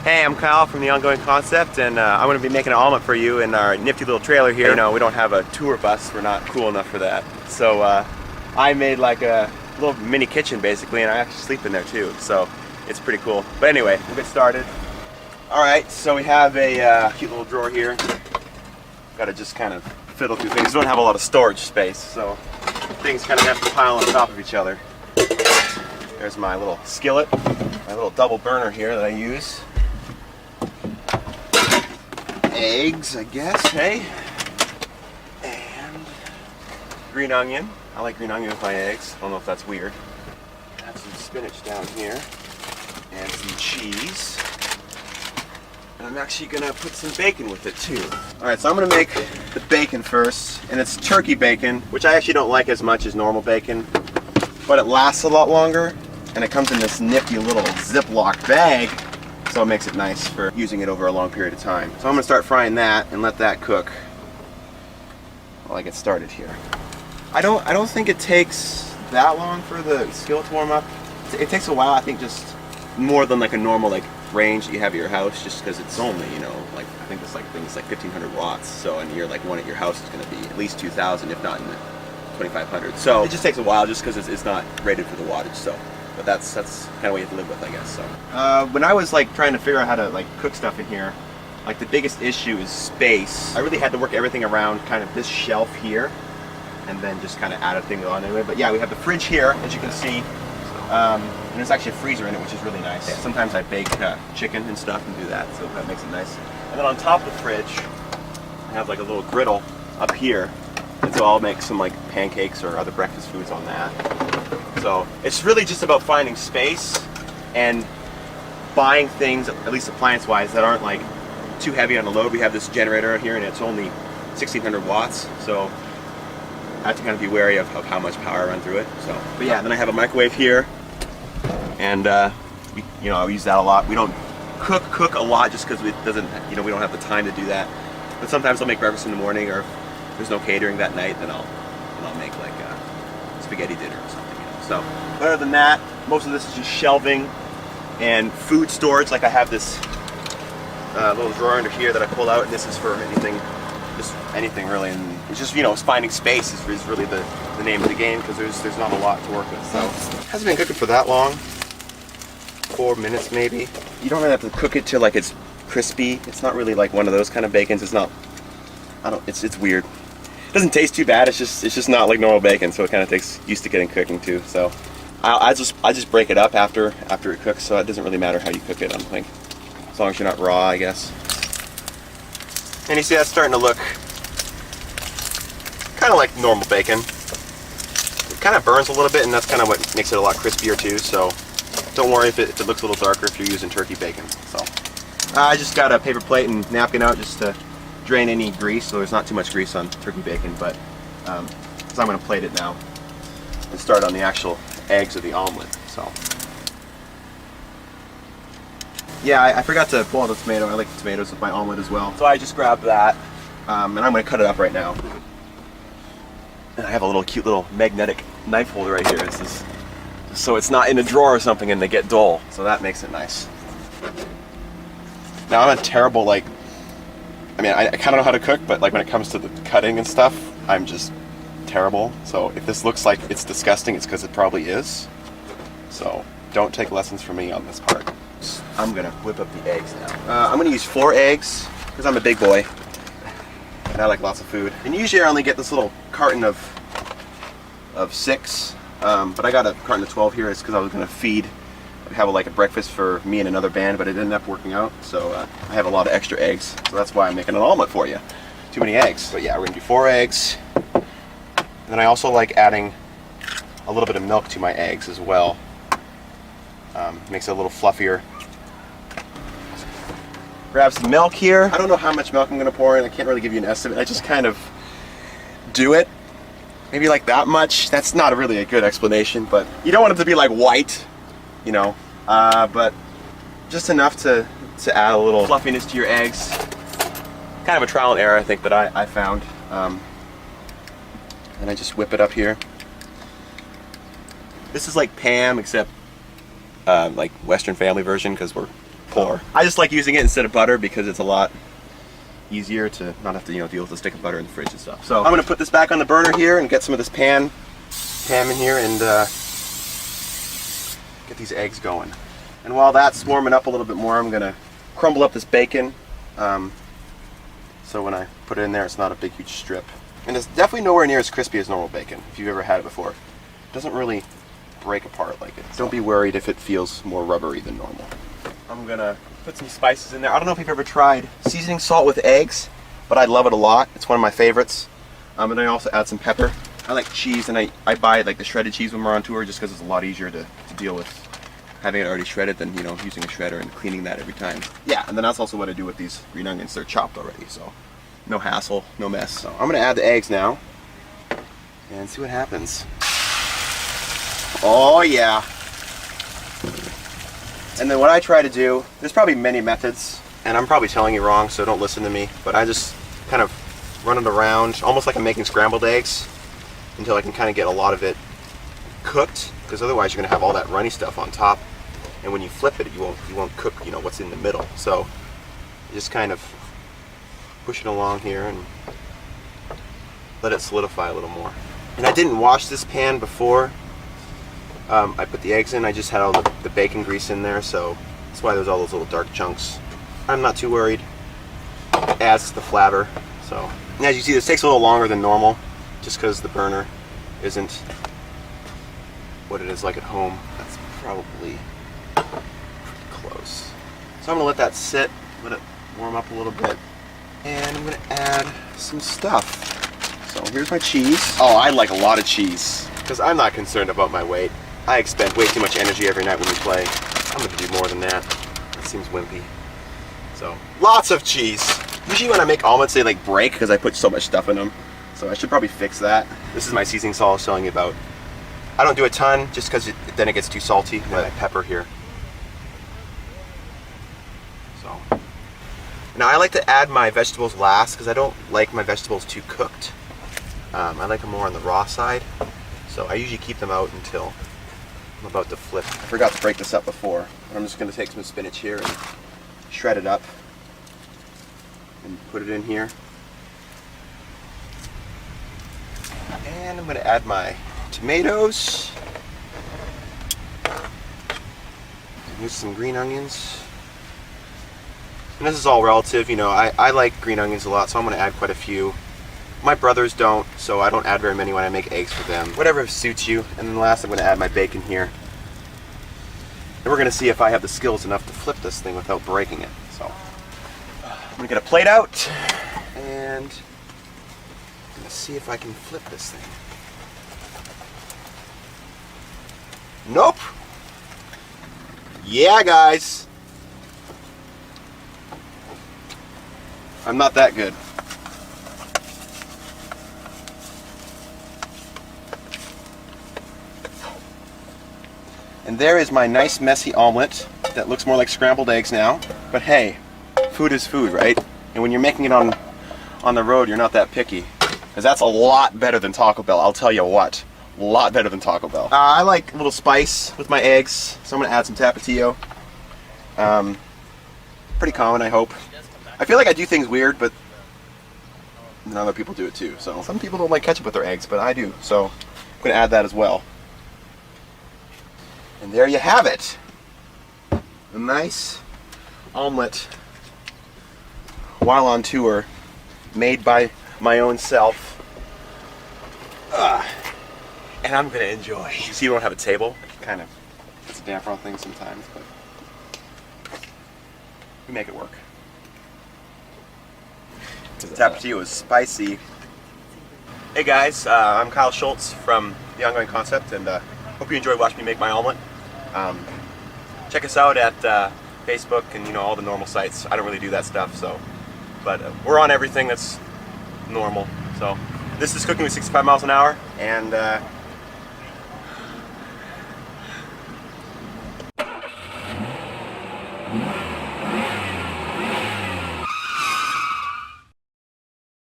Hey, I'm Kyle from The Ongoing Concept, and I'm going to be making an omelet for you in our nifty little trailer here. You know, we don't have a tour bus, we're not cool enough for that. So I made like a little mini kitchen basically, and I actually sleep in there too, so it's pretty cool. But anyway, we'll get started. Alright, so we have a cute little drawer here. Got to just kind of fiddle through things. We don't have a lot of storage space, so things kind of have to pile on top of each other. There's my little skillet, my little double burner here that I use. Eggs, I guess, hey? And green onion. I like green onion with my eggs. I don't know if that's weird. I have some spinach down here. And some cheese. And I'm actually gonna put some bacon with it too. Alright, so I'm gonna make the bacon first. And it's turkey bacon, which I actually don't like as much as normal bacon. But it lasts a lot longer. And it comes in this nifty little Ziploc bag. So it makes it nice for using it over a long period of time. So I'm gonna start frying that and let that cook while I get started here. I don't think it takes that long for the skillet to warm up. It takes a while, I think, just more than like a normal like range that you have at your house, just because it's only, you know, like I think it's like 1500 watts. So and you're like one at your house is gonna be at least 2000, if not in the 2500. So it just takes a while just because it's not rated for the wattage. So. But that's kind of what you have to live with, I guess. So when I was like trying to figure out how to like cook stuff in here, like the biggest issue is space. I really had to work everything around kind of this shelf here, and then just kind of add a thing on anyway. But yeah, we have the fridge here, as you can see, and there's actually a freezer in it, which is really nice. Yeah, sometimes I bake chicken and stuff and do that, so that makes it nice. And then on top of the fridge, I have like a little griddle up here, and so I'll make some like pancakes or other breakfast foods on that. So it's really just about finding space and buying things, at least appliance-wise, that aren't like too heavy on the load. We have this generator out here and it's only 1600 watts, so I have to kind of be wary of how much power I run through it. So, but yeah, then I have a microwave here, and you know, I use that a lot. We don't cook a lot just because it doesn't, you know, we don't have the time to do that. But sometimes I'll make breakfast in the morning, or if there's no catering that night, then I'll make like spaghetti dinner or something. So, other than that, most of this is just shelving and food storage. Like I have this little drawer under here that I pull out, and this is for anything, just anything really. And it's just, you know, finding space is really the name of the game, because there's not a lot to work with. So, it hasn't been cooking for that long, 4 minutes maybe. You don't really have to cook it till like it's crispy. It's not really like one of those kind of bacons. It's not. It's weird. It doesn't taste too bad. It's just not like normal bacon, so it kind of takes used to getting cooking too. So I just break it up after it cooks, so it doesn't really matter how you cook it. I don't think, as long as you're not raw, I guess. And you see that's starting to look kind of like normal bacon. It kind of burns a little bit, and that's kind of what makes it a lot crispier too. So don't worry if it looks a little darker if you're using turkey bacon. So I just got a paper plate and napkin out just to drain any grease, so there's not too much grease on turkey bacon, but so I'm going to plate it now and start on the actual eggs of the omelet. So yeah, I forgot to pull out the tomato. I like the tomatoes with my omelet as well, so I just grabbed that, and I'm going to cut it up right now. And I have a little cute little magnetic knife holder right here. This is so it's not in a drawer or something and they get dull, so that makes it nice. Now I'm a terrible I mean, I kind of know how to cook, but like when it comes to the cutting and stuff, I'm just terrible. So if this looks like it's disgusting, it's because it probably is. So don't take lessons from me on this part. I'm gonna whip up the eggs now. I'm gonna use 4 eggs because I'm a big boy and I like lots of food. And usually I only get this little carton of 6, but I got a carton of 12 here. It's because I was gonna have like a breakfast for me and another band, but it ended up working out, so I have a lot of extra eggs, so that's why I'm making an omelet for you. Too many eggs. But yeah, we're gonna do 4 eggs, and then I also like adding a little bit of milk to my eggs as well. Makes it a little fluffier. Grab some milk here. I don't know how much milk I'm gonna pour in. I can't really give you an estimate. I just kind of do it. Maybe like that much. That's not really a good explanation, but you don't want it to be like white, you know, but just enough to add a little fluffiness to your eggs. Kind of a trial and error, I think, that I found. And I just whip it up here. This is like Pam, except like Western family version, because we're pour. I just like using it instead of butter because it's a lot easier to not have to, you know, deal with the stick of butter in the fridge and stuff. So I'm gonna put this back on the burner here and get some of this ham in here and get these eggs going. And while that's warming up a little bit more, I'm gonna crumble up this bacon. So when I put it in there, it's not a big, huge strip. And it's definitely nowhere near as crispy as normal bacon, if you've ever had it before. It doesn't really break apart like it. Don't be worried if it feels more rubbery than normal. I'm gonna put some spices in there. I don't know if you've ever tried seasoning salt with eggs, but I love it a lot. It's one of my favorites. And then I also add some pepper. I like cheese, and I buy like the shredded cheese when we're on tour just because it's a lot easier to deal with having it already shredded than, you know, using a shredder and cleaning that every time. Yeah, and then that's also what I do with these green onions. They're chopped already, so no hassle, no mess. So I'm gonna add the eggs now and see what happens. Oh yeah. And then what I try to do, there's probably many methods, and I'm probably telling you wrong, so don't listen to me, but I just kind of run it around, almost like I'm making scrambled eggs, until I can kind of get a lot of it cooked, because otherwise you're gonna have all that runny stuff on top, and when you flip it, you won't cook, you know, what's in the middle. So you just kind of push it along here and let it solidify a little more. And I didn't wash this pan before I put the eggs in. I just had all the bacon grease in there, so that's why there's all those little dark chunks. I'm not too worried. It adds to the flavor. So, and as you see, this takes a little longer than normal, just because the burner isn't what it is like at home. That's probably close. So I'm gonna let that sit, let it warm up a little bit, and I'm gonna add some stuff. So here's my cheese. Oh, I like a lot of cheese, because I'm not concerned about my weight. I expend way too much energy every night when we play. I'm gonna do more than that. That seems wimpy. So, lots of cheese. Usually when I make omelets, they like break because I put so much stuff in them. So I should probably fix that. This is my seasoning salt I was telling you about. I don't do a ton just because then it gets too salty. And then I pepper here. So, now I like to add my vegetables last because I don't like my vegetables too cooked. I like them more on the raw side. So I usually keep them out until I'm about to flip. I forgot to break this up before. But I'm just going to take some spinach here and shred it up and put it in here. And I'm going to add my tomatoes. Use some green onions. And this is all relative, you know, I like green onions a lot, so I'm going to add quite a few. My brothers don't, so I don't add very many when I make eggs for them. Whatever suits you. And then last, I'm going to add my bacon here. And we're going to see if I have the skills enough to flip this thing without breaking it. So I'm going to get a plate out, and I'm going to see if I can flip this thing. Nope. Yeah, guys. I'm not that good. And there is my nice messy omelet that looks more like scrambled eggs now. But hey, food is food, right? And when you're making it on the road, you're not that picky. Because that's a lot better than Taco Bell, I'll tell you what. A lot better than Taco Bell. I like a little spice with my eggs, so I'm going to add some Tapatio. Pretty common, I hope. I feel like I do things weird, but other people do it too. So some people don't like ketchup with their eggs, but I do. So I'm going to add that as well. And there you have it. A nice omelet while on tour, made by my own self. And I'm gonna enjoy. You see, you don't have a table. Kind of gets a damper on things sometimes, but we make it work. The Tapatio is spicy. Hey guys, I'm Kyle Scholz from The Ongoing Concept, and hope you enjoy watching me make my omelet. Check us out at Facebook and, you know, all the normal sites. I don't really do that stuff, so, but we're on everything that's normal. So this is Cooking with 65 miles an hour, and